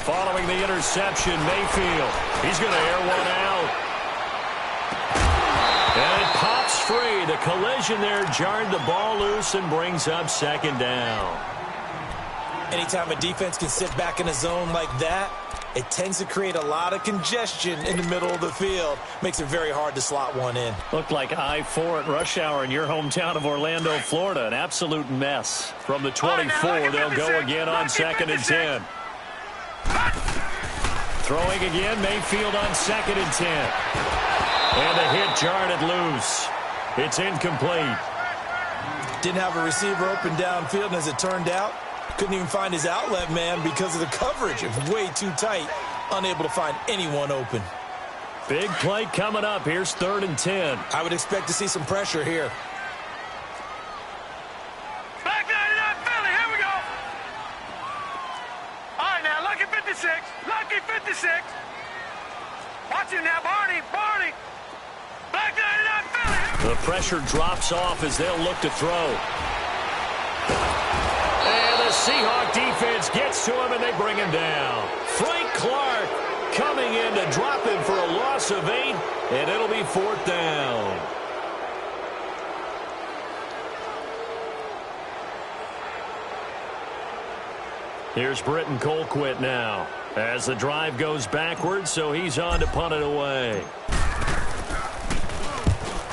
Following the interception, Mayfield. He's going to air one out. And it pops free. The collision there jarred the ball loose and brings up 2nd down. Anytime a defense can sit back in a zone like that, it tends to create a lot of congestion in the middle of the field. Makes it very hard to slot one in. Looked like I-4 at rush hour in your hometown of Orlando, Florida. An absolute mess. From the 24, they'll go again on 2nd and 10. Throwing again, Mayfield on 2nd and 10. And the hit jarred it loose. It's incomplete. Didn't have a receiver open downfield, and as it turned out, couldn't even find his outlet man because of the coverage. It was way too tight. Unable to find anyone open. Big play coming up. Here's 3rd and 10. I would expect to see some pressure here. Back 99 Philly, here we go. All right, now, lucky 56. Lucky 56. Watch him now, Barney. Back 99 Philly. The pressure drops off as they'll look to throw. And the Seahawk defense gets to him, and they bring him down. Frank Clark coming in to drop him for a loss of 8, and it'll be 4th down. Here's Britton Colquitt now as the drive goes backwards, so he's on to punt it away.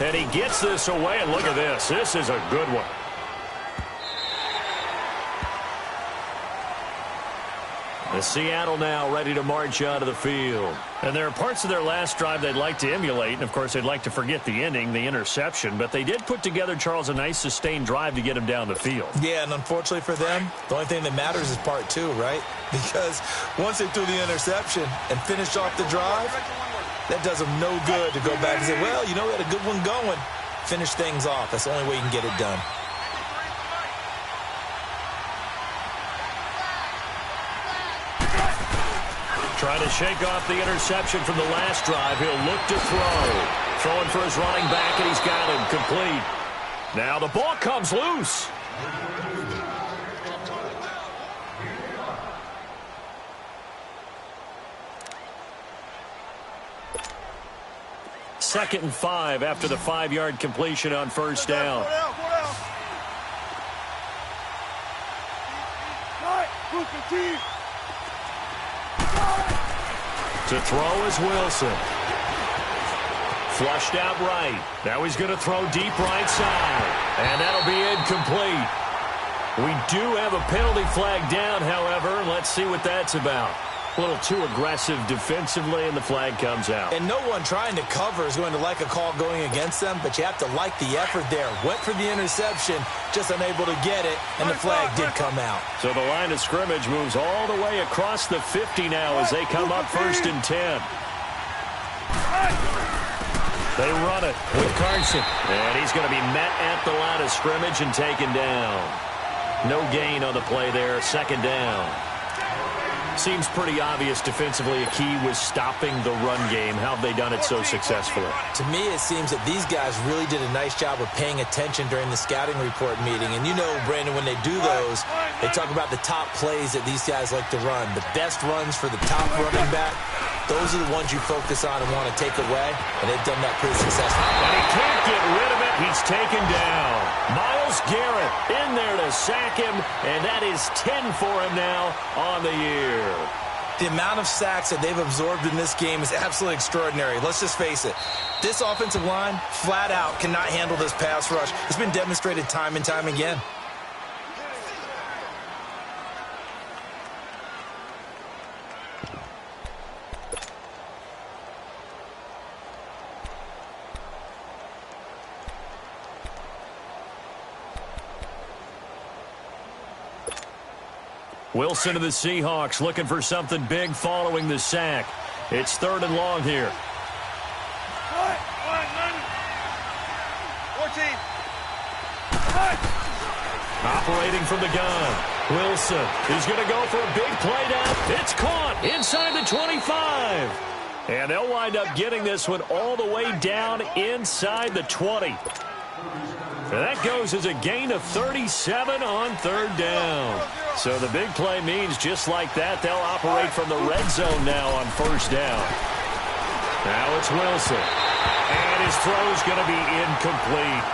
And he gets this away, and look at this. This is a good one. The Seattle now ready to march out of the field. And there are parts of their last drive they'd like to emulate. And, of course, they'd like to forget the ending, the interception. But they did put together, Charles, a nice sustained drive to get him down the field. Yeah, and unfortunately for them, the only thing that matters is part 2, right? Because once they threw the interception and finished off the drive, that does them no good to go back and say, well, you know, we had a good one going. Finish things off. That's the only way you can get it done. Trying to shake off the interception from the last drive. He'll look to throw. Throwing for his running back, and he's got him complete. Now the ball comes loose. Second and 5 after the 5-yard completion on first down. To throw is Wilson. Flushed out right. Now he's going to throw deep right side. And that'll be incomplete. We do have a penalty flag down, however. Let's see what that's about. A little too aggressive defensively, and the flag comes out. And no one trying to cover is going to like a call going against them, but you have to like the effort there. Went for the interception, just unable to get it, and the flag did come out. So the line of scrimmage moves all the way across the 50 now as they come up 1st and 10. They run it with Carson. And he's going to be met at the line of scrimmage and taken down. No gain on the play there, 2nd down. Seems pretty obvious defensively a key was stopping the run game. How have they done it so successfully? To me, it seems that these guys really did a nice job of paying attention during the scouting report meeting. And you know, Brandon, when they do those, they talk about the top plays that these guys like to run. The best runs for the top running back, those are the ones you focus on and want to take away. And they've done that pretty successfully. And he can't get rid of it. He's taken down. Myles Garrett in there to sack him, and that is 10 for him now on the year. The amount of sacks that they've absorbed in this game is absolutely extraordinary. Let's just face it. This offensive line, flat out, cannot handle this pass rush. It's been demonstrated time and time again. Wilson to the Seahawks looking for something big following the sack. It's 3rd and long here. 14. Operating from the gun. Wilson, he's going to go for a big play down. It's caught inside the 25. And they'll wind up getting this one all the way down inside the 20. And that goes as a gain of 37 on 3rd down. So the big play means just like that, they'll operate from the red zone now on 1st down. Now it's Wilson. And his throw's going to be incomplete.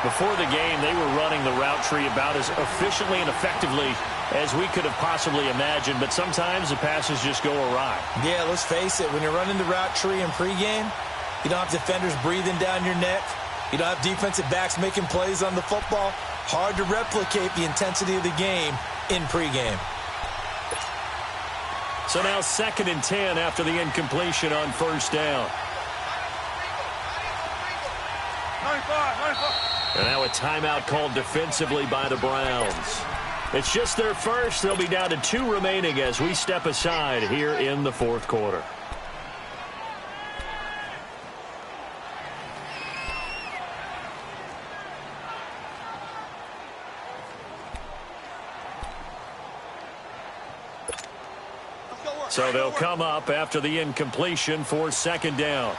Before the game, they were running the route tree about as efficiently and effectively as we could have possibly imagined, but sometimes the passes just go awry. Yeah, let's face it. When you're running the route tree in pregame, you don't have defenders breathing down your neck. You don't have defensive backs making plays on the football. Hard to replicate the intensity of the game in pregame. So now 2nd and 10 after the incompletion on 1st down. 95. And now a timeout called defensively by the Browns. It's just their first. They'll be down to 2 remaining as we step aside here in the 4th quarter. So they'll come up after the incompletion for 2nd down.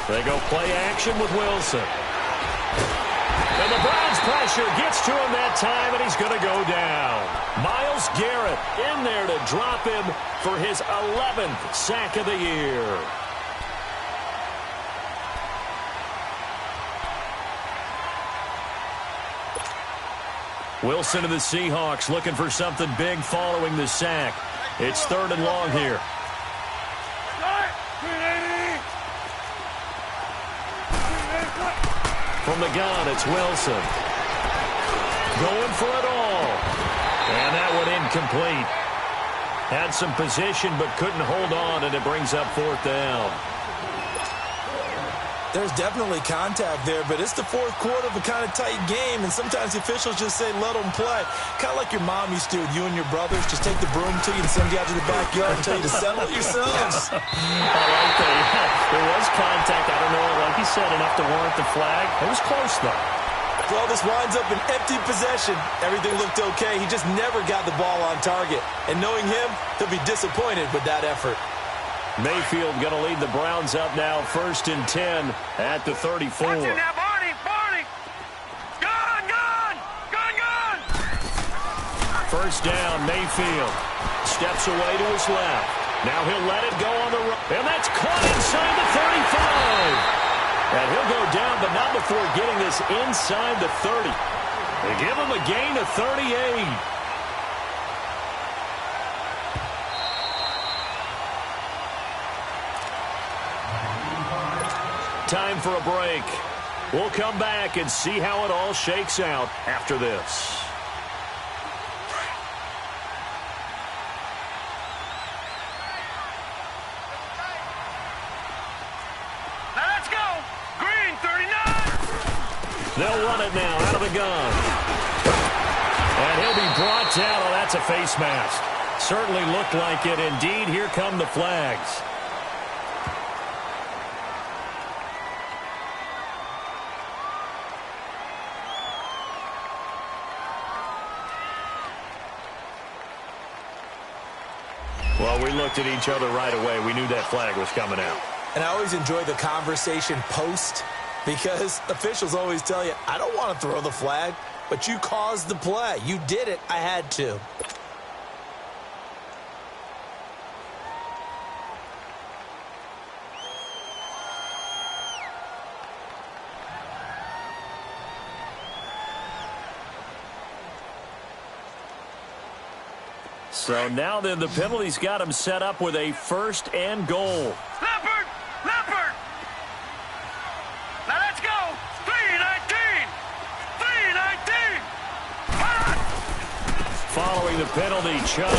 They go play action with Wilson. And the Browns pressure gets to him that time, and he's going to go down. Myles Garrett in there to drop him for his 11th sack of the year. Wilson to the Seahawks looking for something big following the sack. It's 3rd and long here. From the gun, it's Wilson. Going for it all. And that one incomplete. Had some position but couldn't hold on, and it brings up 4th down. There's definitely contact there, but it's the 4th quarter of a kind of tight game, and sometimes the officials just say, let them play. Kind of like your mom used to with you and your brothers. Just take the broom to you and send you out to the backyard and tell you to settle it yourselves. I like that. Yeah, there was contact. I don't know, like you said, enough to warrant the flag. It was close, though. Well, this winds up an empty possession. Everything looked okay. He just never got the ball on target. And knowing him, he'll be disappointed with that effort. Mayfield going to lead the Browns up now, 1st and 10 at the 34. Watch it now, Barney, Barney. Gone, gone, gone, gone. First down, Mayfield steps away to his left. Now he'll let it go on the right, and that's caught inside the 35. And he'll go down, but not before getting this inside the 30. They give him a gain of 38. Time for a break. We'll come back and see how it all shakes out after this. Now let's go. Green, 39. They'll run it now out of the gun. And he'll be brought down. Oh, that's a face mask. Certainly looked like it. Indeed, here come the flags. Well, we looked at each other right away. We knew that flag was coming out. And I always enjoy the conversation post because officials always tell you, I don't want to throw the flag, but you caused the play. You did it. I had to. So now then, the penalty's got him set up with a 1st and goal. Leopard, Leopard. Now let's go. 319. 319. Following the penalty, Chubb.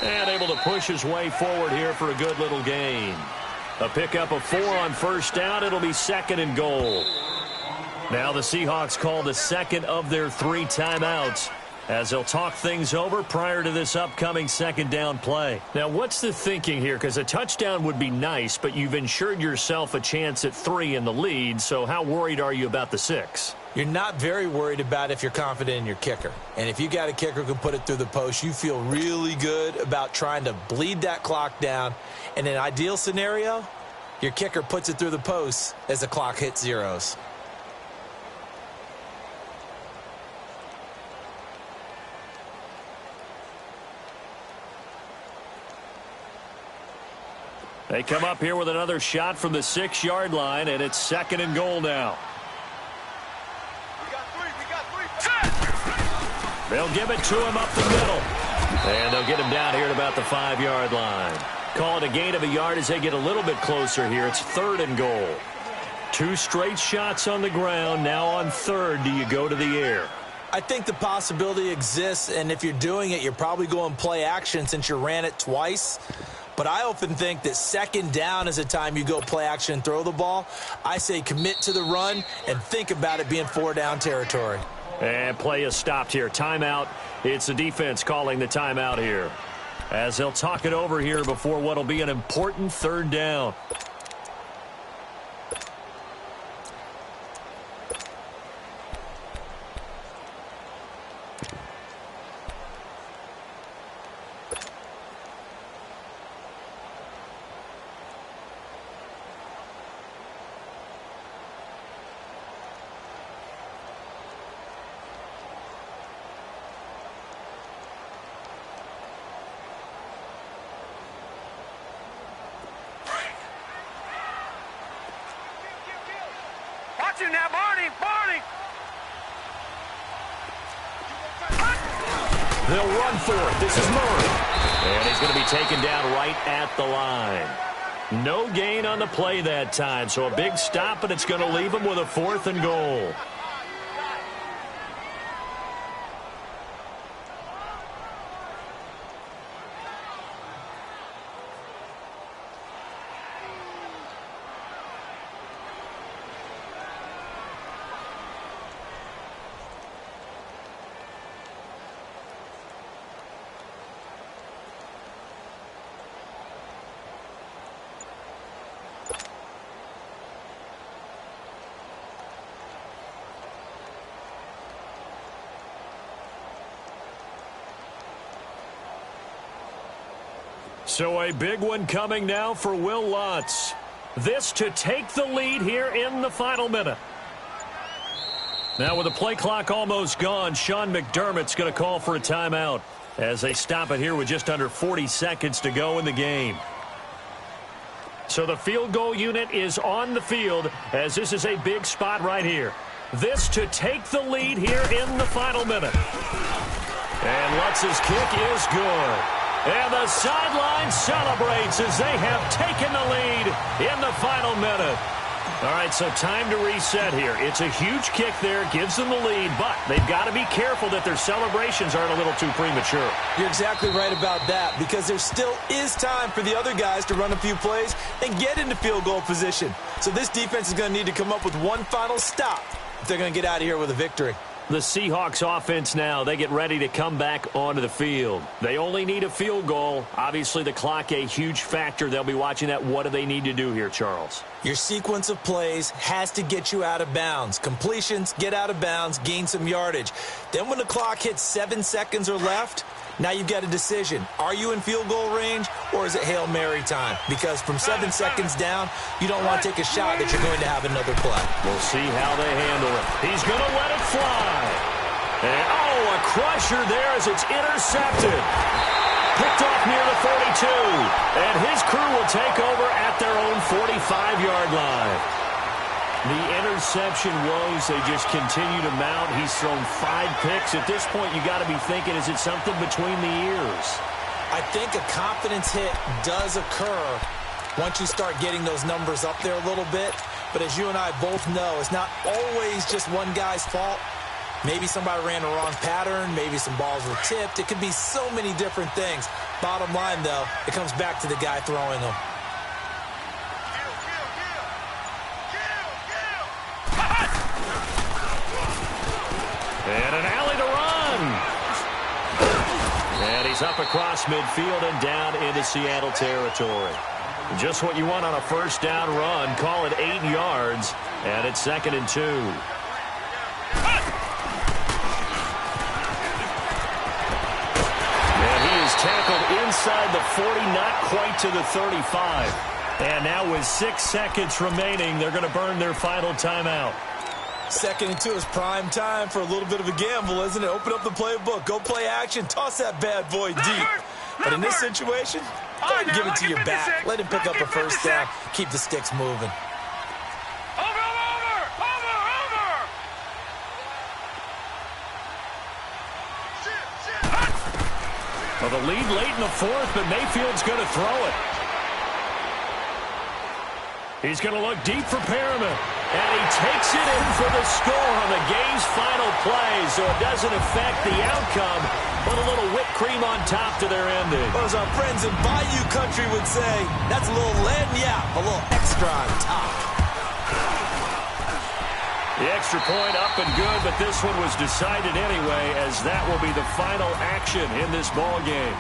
And able to push his way forward here for a good little gain. A pickup of 4 on 1st down. It'll be 2nd and goal. Now the Seahawks call the 2nd of their 3 timeouts, as they'll talk things over prior to this upcoming 2nd down play. Now, what's the thinking here? Because a touchdown would be nice, but you've ensured yourself a chance at 3 in the lead, so how worried are you about the 6? You're not very worried about if you're confident in your kicker. And if you got a kicker who can put it through the post, you feel really good about trying to bleed that clock down. In an ideal scenario, your kicker puts it through the post as the clock hits zeros. They come up here with another shot from the 6-yard line, and it's 2nd and goal now. They'll give it to him up the middle. And they'll get him down here at about the 5-yard line. Call it a gain of a yard as they get a little bit closer here. It's 3rd and goal. 2 straight shots on the ground. Now on 3rd, do you go to the air? I think the possibility exists, and if you're doing it, you're probably going play action since you ran it twice. But I often think that 2nd down is the time you go play action and throw the ball. I say commit to the run and think about it being 4-down territory. And play is stopped here. Timeout. It's the defense calling the timeout here, as they'll talk it over here before what will be an important 3rd down. Watch him now, Barney, Barney. They'll run for it. This is Murray. And he's going to be taken down right at the line. No gain on the play that time, so a big stop, and it's going to leave him with a 4th and goal. So a big one coming now for Will Lutz. This to take the lead here in the final minute. Now with the play clock almost gone, Sean McDermott's going to call for a timeout as they stop it here with just under 40 seconds to go in the game. So the field goal unit is on the field as this is a big spot right here. This to take the lead here in the final minute. And Lutz's kick is good. And the sideline celebrates as they have taken the lead in the final minute. All right, so time to reset here. It's a huge kick there, gives them the lead, but they've got to be careful that their celebrations aren't a little too premature. You're exactly right about that, because there still is time for the other guys to run a few plays and get into field goal position. So this defense is going to need to come up with one final stop if they're going to get out of here with a victory. The Seahawks offense now, they get ready to come back onto the field. They only need a field goal. Obviously, the clock a huge factor. They'll be watching that. What do they need to do here, Charles? Your sequence of plays has to get you out of bounds. Completions, get out of bounds, gain some yardage. Then when the clock hits 7 seconds or left, now you've got a decision. Are you in field goal range or is it Hail Mary time? Because from 7 seconds down, you don't want to take a shot that you're going to have another play. We'll see how they handle it. He's going to let it fly. And, a crusher there as it's intercepted. Picked off near the 42. And his crew will take over at their own 45-yard line. The interception woes, they just continue to mount. He's thrown 5 picks. At this point, you got to be thinking, is it something between the ears? I think a confidence hit does occur once you start getting those numbers up there a little bit. But as you and I both know, it's not always just one guy's fault. Maybe somebody ran the wrong pattern. Maybe some balls were tipped. It could be so many different things. Bottom line, though, it comes back to the guy throwing them. And an alley to run. And he's up across midfield and down into Seattle territory. Just what you want on a first down run. Call it 8 yards. And it's 2nd and 2. And he is tackled inside the 40, not quite to the 35. And now with 6 seconds remaining, they're going to burn their final timeout. 2nd and 2 is prime time for a little bit of a gamble, isn't it? Open up the playbook, go play action, toss that bad boy deep. But in this situation, go ahead and give it to your back. Let him pick up a first down. Keep the sticks moving. Over! Well, the lead late in the 4th, but Mayfield's going to throw it. He's going to look deep for Perriman. And he takes it in for the score on the game's final play, so it doesn't affect the outcome, but a little whipped cream on top to their ending. Well, as our friends in Bayou Country would say, that's a little lagniappe, a little extra on top. The extra point up and good, but this one was decided anyway, as that will be the final action in this ball game.